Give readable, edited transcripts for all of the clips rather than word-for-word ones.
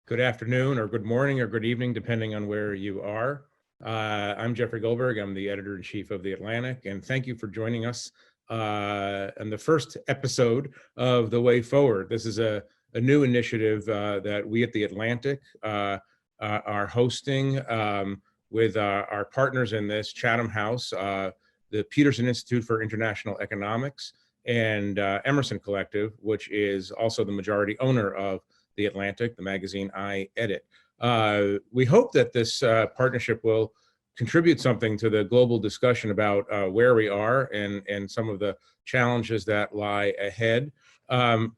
Good afternoon, or good morning, or good evening, depending on where you are. I'm Jeffrey Goldberg. I'm the editor-in-chief of The Atlantic, and thank you for joining us on the first episode of The Way Forward. This is a new initiative that we at The Atlantic are hosting with our partners in this, Chatham House, the Peterson Institute for International Economics, and Emerson Collective, which is also the majority owner of The Atlantic, the magazine I edit. We hope that this partnership will contribute something to the global discussion about where we are and some of the challenges that lie ahead.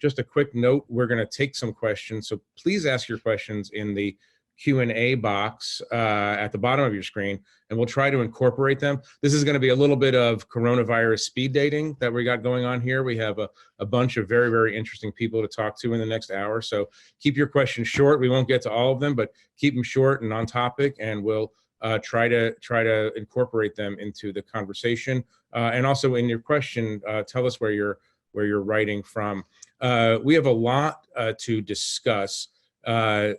Just a quick note, we're going to take some questions, so please ask your questions in the Q&A box at the bottom of your screen, and we'll try to incorporate them. This is going to be a little bit of coronavirus speed dating that we got going on here. We have a bunch of very, very interesting people to talk to in the next hour, so keep your questions short. We won't get to all of them, but keep them short and on topic, and we'll try to incorporate them into the conversation. And also in your question, tell us where you're writing from. We have a lot to discuss.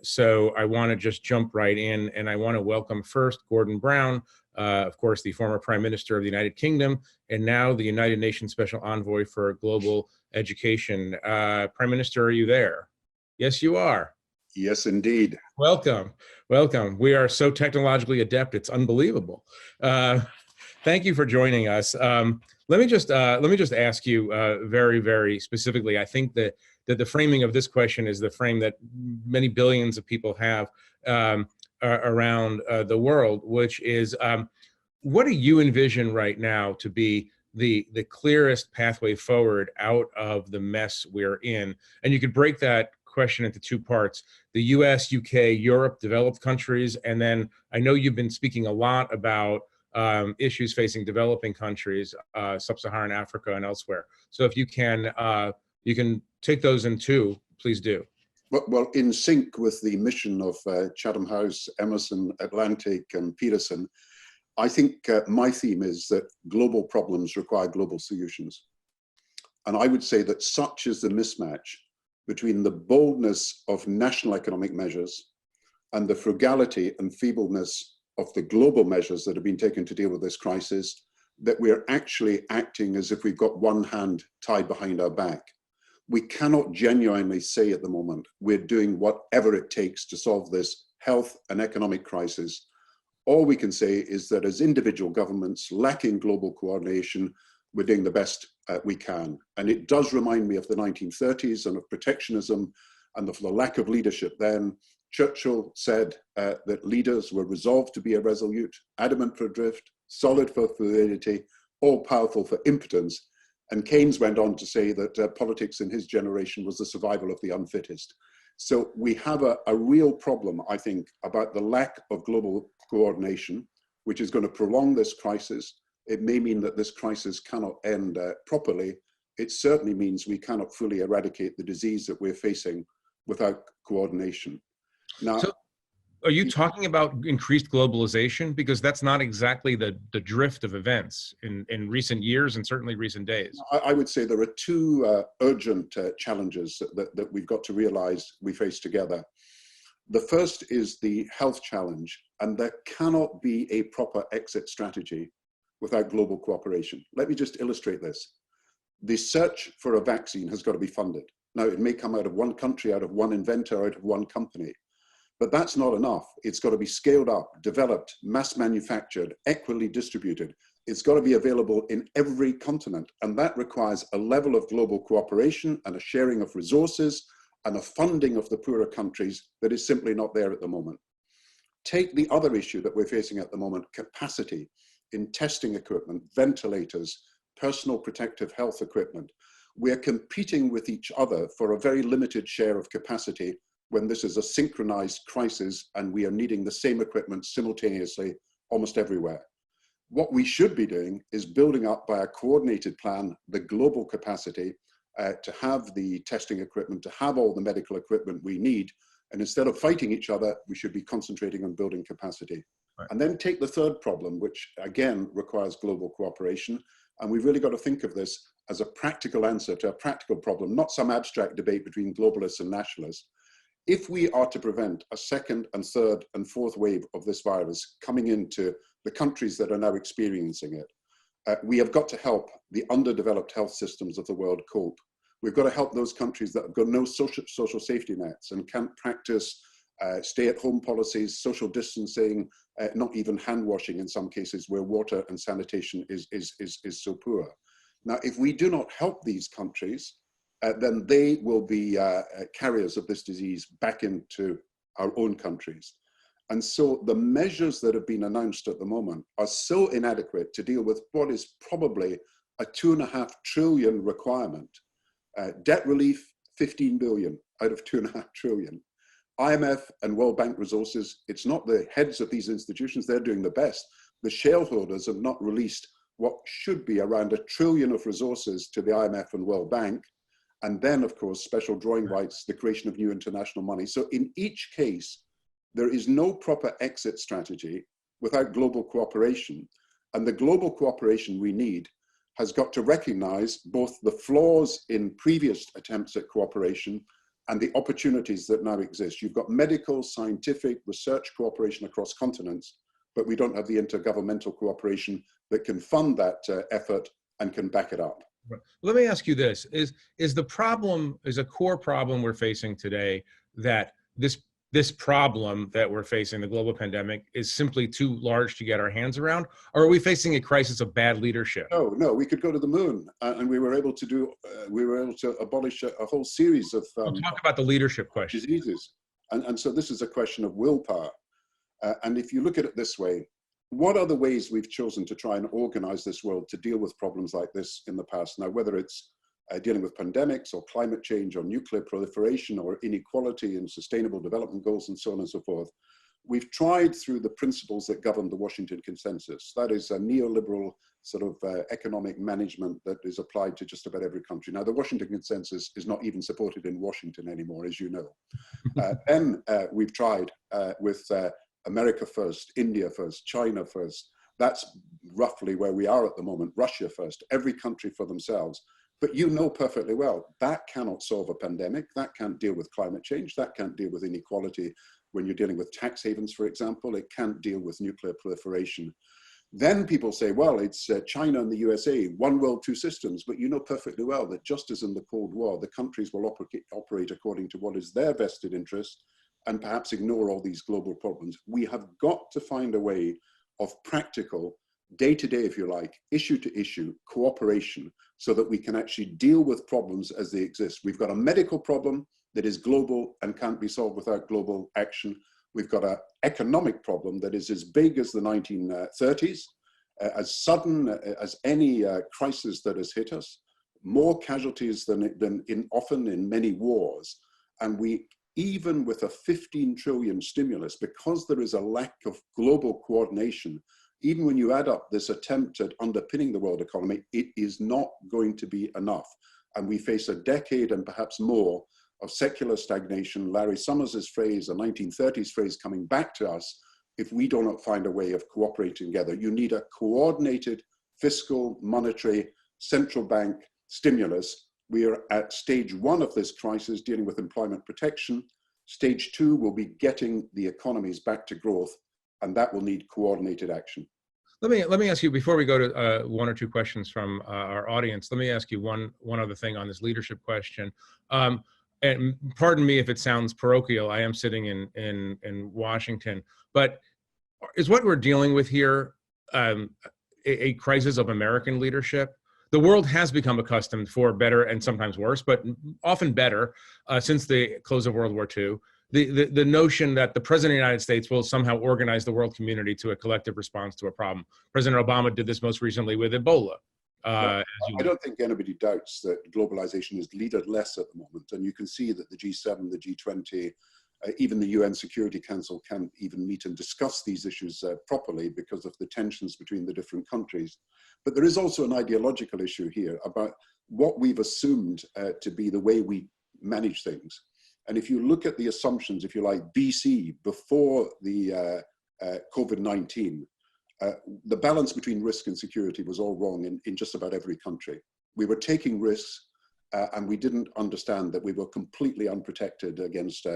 So I want to just jump right in, and I want to welcome first Gordon Brown, of course, the former Prime Minister of the United Kingdom, and now the United Nations Special Envoy for Global Education. Prime Minister, are you there? Yes, you are. Yes, indeed. Welcome, welcome. We are so technologically adept; it's unbelievable. Thank you for joining us. Let me just ask you very, very specifically. I think that the framing of this question is the frame that many billions of people have around the world, which is, what do you envision right now to be the clearest pathway forward out of the mess we're in? And you could break that question into two parts: the US, UK, Europe, developed countries, and then I know you've been speaking a lot about issues facing developing countries, sub-Saharan Africa and elsewhere. So if you can take those in two, please do. Well, in sync with the mission of Chatham House, Emerson, Atlantic, and Peterson, I think my theme is that global problems require global solutions. And I would say that such is the mismatch between the boldness of national economic measures and the frugality and feebleness of the global measures that have been taken to deal with this crisis, that we're actually acting as if we've got one hand tied behind our back. We cannot genuinely say at the moment we're doing whatever it takes to solve this health and economic crisis. All we can say is that as individual governments lacking global coordination, we're doing the best we can. And it does remind me of the 1930s and of protectionism and of the lack of leadership then. Churchill said that leaders were resolved to be irresolute, adamant for drift, solid for fluidity, all-powerful for impotence. And Keynes went on to say that politics in his generation was the survival of the unfittest. So we have a real problem, I think, about the lack of global coordination, which is going to prolong this crisis. It may mean that this crisis cannot end properly. It certainly means we cannot fully eradicate the disease that we're facing without coordination. Now, so are you talking about increased globalization? Because that's not exactly the drift of events in recent years and certainly recent days. I would say there are two urgent challenges that we've got to realize we face together. The first is the health challenge, and there cannot be a proper exit strategy without global cooperation. Let me just illustrate this. The search for a vaccine has got to be funded. Now, it may come out of one country, out of one inventor, out of one company. But that's not enough. It's got to be scaled up, developed, mass manufactured, equally distributed. It's got to be available in every continent. And that requires a level of global cooperation and a sharing of resources and a funding of the poorer countries that is simply not there at the moment. Take the other issue that we're facing at the moment, capacity in testing equipment, ventilators, personal protective health equipment. We're competing with each other for a very limited share of capacity when this is a synchronized crisis and we are needing the same equipment simultaneously almost everywhere. What we should be doing is building up by a coordinated plan the global capacity to have the testing equipment, to have all the medical equipment we need. And instead of fighting each other, we should be concentrating on building capacity. Right. And then take the third problem, which again requires global cooperation. And we've really got to think of this as a practical answer to a practical problem, not some abstract debate between globalists and nationalists. if we are to prevent a second and third and fourth wave of this virus coming into the countries that are now experiencing it, we have got to help the underdeveloped health systems of the world cope. We've got to help those countries that have got no social safety nets and can't practice stay-at-home policies, social distancing, not even hand washing in some cases where water and sanitation is so poor. Now, if we do not help these countries, then they will be carriers of this disease back into our own countries. And so the measures that have been announced at the moment are so inadequate to deal with what is probably a $2.5 trillion requirement. Debt relief, 15 billion out of 2.5 trillion. IMF and World Bank resources, it's not the heads of these institutions, they're doing the best. The shareholders have not released what should be around $1 trillion of resources to the IMF and World Bank. And then, of course, special drawing rights, the creation of new international money. So in each case, there is no proper exit strategy without global cooperation. And the global cooperation we need has got to recognize both the flaws in previous attempts at cooperation and the opportunities that now exist. You've got medical, scientific, research cooperation across continents, but we don't have the intergovernmental cooperation that can fund that effort and can back it up. Let me ask you this, is the problem, is a core problem we're facing today that this problem that we're facing, the global pandemic, is simply too large to get our hands around? Or are we facing a crisis of bad leadership? No, we could go to the moon, and we were able to abolish a whole series of We'll talk about the leadership question. Diseases. And so this is a question of willpower. And if you look at it this way, what are the ways we've chosen to try and organize this world to deal with problems like this in the past? Now, whether it's dealing with pandemics or climate change or nuclear proliferation or inequality and sustainable development goals and so on and so forth, we've tried through the principles that govern the Washington Consensus. That is a neoliberal sort of economic management that is applied to just about every country. Now, the Washington Consensus is not even supported in Washington anymore, as you know. Then we've tried with America first, India first, China first. That's roughly where we are at the moment. Russia first, every country for themselves. But you know perfectly well, that cannot solve a pandemic. That can't deal with climate change. That can't deal with inequality when you're dealing with tax havens, for example. It can't deal with nuclear proliferation. Then people say, well, it's China and the USA, one world, two systems. But you know perfectly well that just as in the Cold War, the countries will operate according to what is their vested interest and perhaps ignore all these global problems. We have got to find a way of practical, day-to-day, if you like, issue-to-issue cooperation so that we can actually deal with problems as they exist. We've got a medical problem that is global and can't be solved without global action. We've got an economic problem that is as big as the 1930s, as sudden as any crisis that has hit us, more casualties than often in many wars. And we, even with a 15 trillion stimulus, because there is a lack of global coordination, even when you add up this attempt at underpinning the world economy, it is not going to be enough. And we face a decade and perhaps more of secular stagnation, Larry Summers' phrase, a 1930s phrase coming back to us, if we do not find a way of cooperating together. You need a coordinated fiscal, monetary, central bank stimulus. We are at stage one of this crisis, dealing with employment protection. Stage two will be getting the economies back to growth, and that will need coordinated action. Let me ask you, before we go to one or two questions from our audience, let me ask you one other thing on this leadership question. And pardon me if it sounds parochial, I am sitting in Washington, but is what we're dealing with here a crisis of American leadership? The world has become accustomed, for better and sometimes worse, but often better, since the close of World War II, the notion that the President of the United States will somehow organize the world community to a collective response to a problem. President Obama did this most recently with Ebola. I don't think anybody doubts that globalization is leaderless at the moment. And you can see that the G7, the G20, even the UN Security Council can't even meet and discuss these issues properly because of the tensions between the different countries. But there is also an ideological issue here about what we've assumed to be the way we manage things. And if you look at the assumptions, if you like, BC, before the COVID-19, the balance between risk and security was all wrong in just about every country. We were taking risks and we didn't understand that we were completely unprotected against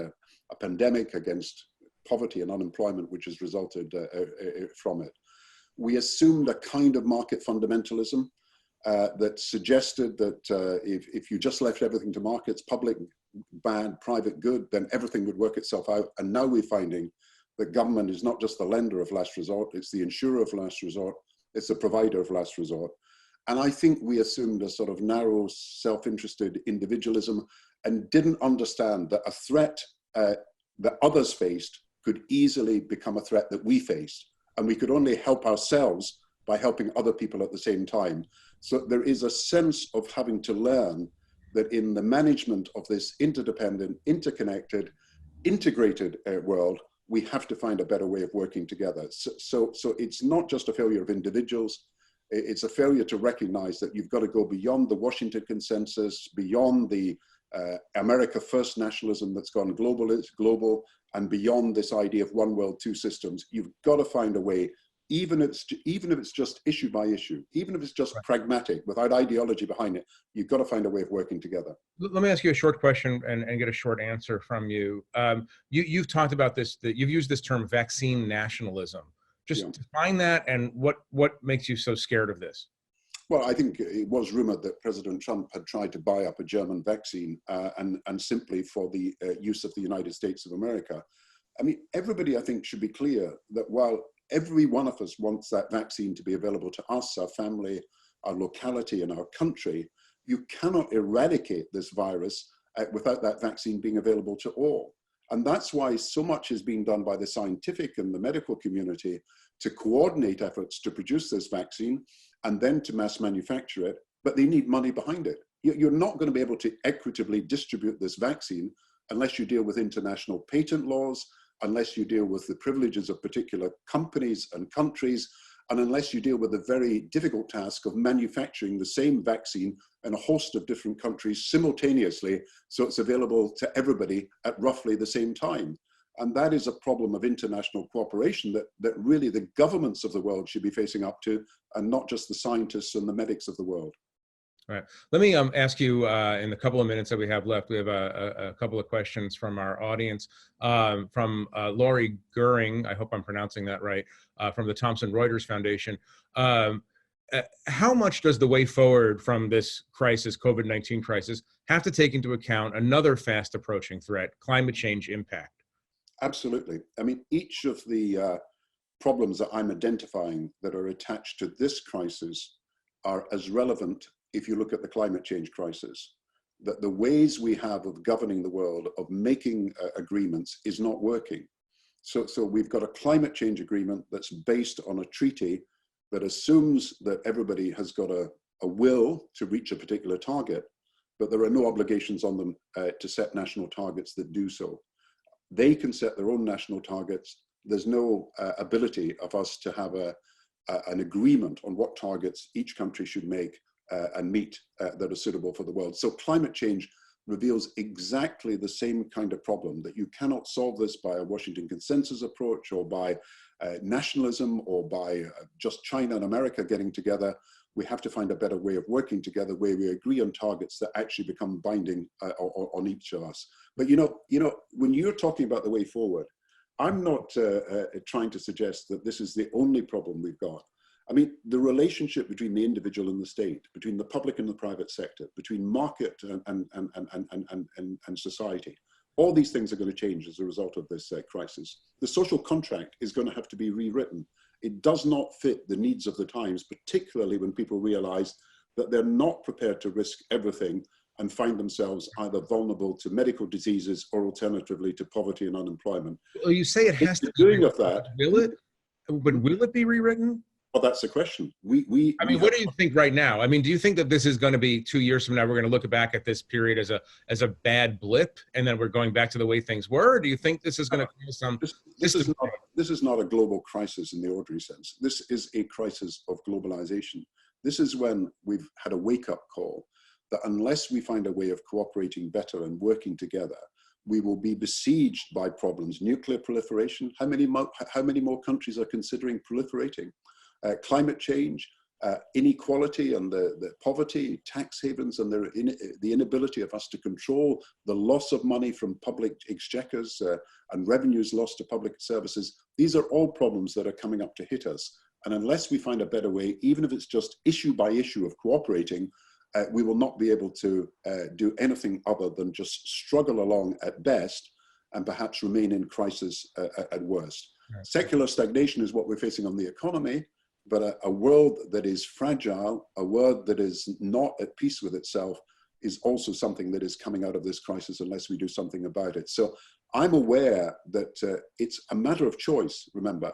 a pandemic, against poverty and unemployment, which has resulted from it. We assumed a kind of market fundamentalism that suggested that if you just left everything to markets, public bad, private good, then everything would work itself out. And now we're finding that government is not just the lender of last resort, it's the insurer of last resort, it's the provider of last resort. And I think we assumed a sort of narrow, self-interested individualism and didn't understand that a threat that others faced could easily become a threat that we faced. And we could only help ourselves by helping other people at the same time. So there is a sense of having to learn that in the management of this interdependent, interconnected, integrated world, we have to find a better way of working together. So it's not just a failure of individuals, it's a failure to recognize that you've got to go beyond the Washington consensus, beyond the America First nationalism that's gone global, and beyond this idea of one world, two systems. You've got to find a way, even if it's just issue by issue, even if it's just pragmatic, without ideology behind it, you've got to find a way of working together. Let me ask you a short question and get a short answer from you. You've talked about this, that you've used this term vaccine nationalism. Just define that, and what makes you so scared of this? Well, I think it was rumored that President Trump had tried to buy up a German vaccine and simply for the use of the United States of America. I mean, everybody, I think, should be clear that while every one of us wants that vaccine to be available to us, our family, our locality, and our country, you cannot eradicate this virus without that vaccine being available to all. And that's why so much is being done by the scientific and the medical community to coordinate efforts to produce this vaccine and then to mass manufacture it, but they need money behind it. You're not going to be able to equitably distribute this vaccine unless you deal with international patent laws, unless you deal with the privileges of particular companies and countries, and unless you deal with the very difficult task of manufacturing the same vaccine in a host of different countries simultaneously, so it's available to everybody at roughly the same time. And that is a problem of international cooperation that really the governments of the world should be facing up to, and not just the scientists and the medics of the world. All right. Let me ask you in the couple of minutes that we have left, we have a couple of questions from our audience. From Laurie Goering, I hope I'm pronouncing that right, from the Thomson Reuters Foundation. How much does the way forward from this crisis, COVID-19 crisis, have to take into account another fast approaching threat, climate change impact? Absolutely. I mean, each of the problems that I'm identifying that are attached to this crisis are as relevant if you look at the climate change crisis. That the ways we have of governing the world, of making agreements, is not working. So we've got a climate change agreement that's based on a treaty that assumes that everybody has got a will to reach a particular target, but there are no obligations on them to set national targets that do so. They can set their own national targets. There's no ability of us to have an agreement on what targets each country should make and meet that are suitable for the world. So climate change reveals exactly the same kind of problem, that you cannot solve this by a Washington consensus approach or by nationalism or by just China and America getting together. We have to find a better way of working together where we agree on targets that actually become binding on each of us. But you know, when you're talking about the way forward, I'm not trying to suggest that this is the only problem we've got. I mean, the relationship between the individual and the state, between the public and the private sector, between market and society, all these things are going to change as a result of this crisis. The social contract is going to have to be rewritten. It does not fit the needs of the times, particularly when people realize that they're not prepared to risk everything and find themselves either vulnerable to medical diseases or alternatively to poverty and unemployment. Well, you say it has to be doing of that. Will it? But will it be rewritten? Well, that's the question. I mean, what do you think right now? I mean, do you think that this is going to be 2 years from now, we're going to look back at this period as a bad blip, and then we're going back to the way things were? Or do you think this is going to cause some? This is not a global crisis in the ordinary sense. This is a crisis of globalization. This is when we've had a wake-up call that unless we find a way of cooperating better and working together, we will be besieged by problems. Nuclear proliferation. How many more countries are considering proliferating? Climate change, inequality and the poverty, tax havens, and the inability of us to control the loss of money from public exchequers and revenues lost to public services. These are all problems that are coming up to hit us. And unless we find a better way, even if it's just issue by issue of cooperating, we will not be able to do anything other than just struggle along at best and perhaps remain in crisis at worst. Right. Secular stagnation is what we're facing on the economy, but a world that is fragile, a world that is not at peace with itself, is also something that is coming out of this crisis unless we do something about it. So I'm aware that it's a matter of choice, remember.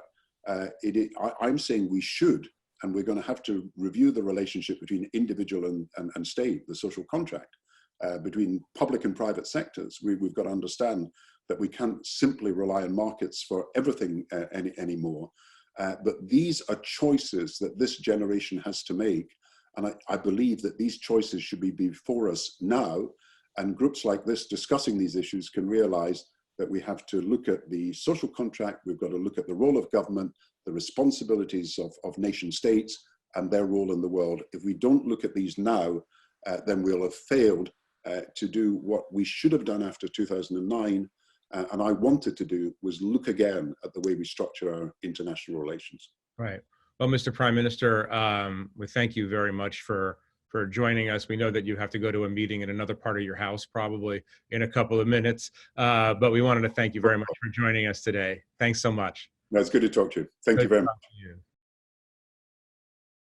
I'm saying we should, and we're going to have to review the relationship between individual and state, the social contract, between public and private sectors. We've got to understand that we can't simply rely on markets for everything anymore. But these are choices that this generation has to make. And I believe that these choices should be before us now. And groups like this discussing these issues can realize that we have to look at the social contract. We've got to look at the role of government, the responsibilities of nation states, and their role in the world. If we don't look at these now, then we'll have failed to do what we should have done after 2009. And I wanted to do was look again at the way we structure our international relations. Right. Well, Mr. Prime Minister, we thank you very much for joining us. We know that you have to go to a meeting in another part of your house, probably in a couple of minutes. But we wanted to thank you very much for joining us today. Thanks so much. No, it's good to talk to you. Thank you very much.